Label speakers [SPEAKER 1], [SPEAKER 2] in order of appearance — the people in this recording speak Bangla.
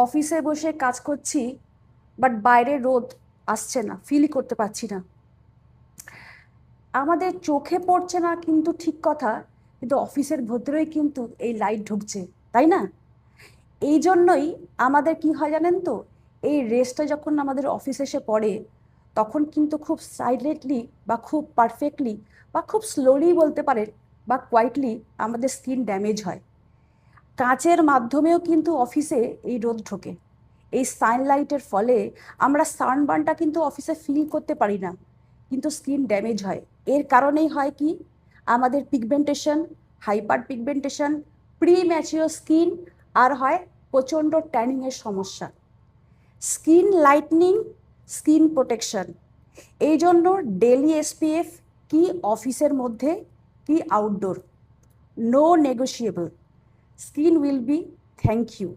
[SPEAKER 1] অফিসে বসে কাজ করছি, বাট বাইরে রোদ আসছে না, ফিলই করতে পারছি না। আমাদের চোখে পড়ছে না কিন্তু ঠিক কথা, কিন্তু অফিসের ভেতরেই কিন্তু এই লাইট ঢুকছে, তাই না? এই জন্যই আমাদের কি হয় জানেন তো, এই রেসটা যখন আমাদের অফিসে এসে পড়ে, তখন কিন্তু খুব সাইলেন্টলি বা খুব পারফেক্টলি বা খুব স্লোলি বলতে পারেন, বা কোয়াইটলি আমাদের স্কিন ড্যামেজ হয়। কাচের মাধ্যমেও কিন্তু অফিসে এই রোদ ঢোকে। এই সানলাইটের ফলে আমরা সানবার্নটা কিন্তু অফিসে ফিল করতে পারি না, কিন্তু স্কিন ড্যামেজ হয়। এর কারণেই হয় কি, আমাদের pigmentation, hyper pigmentation, premature skin, আর হয় প্রচণ্ড ট্যানিংয়ের সমস্যা। স্কিন লাইটনিং, স্কিন প্রোটেকশন, এই জন্য ডেলি এসপিএফ, কি অফিসের মধ্যে কি outdoor, no negotiable. Skin will be thank you.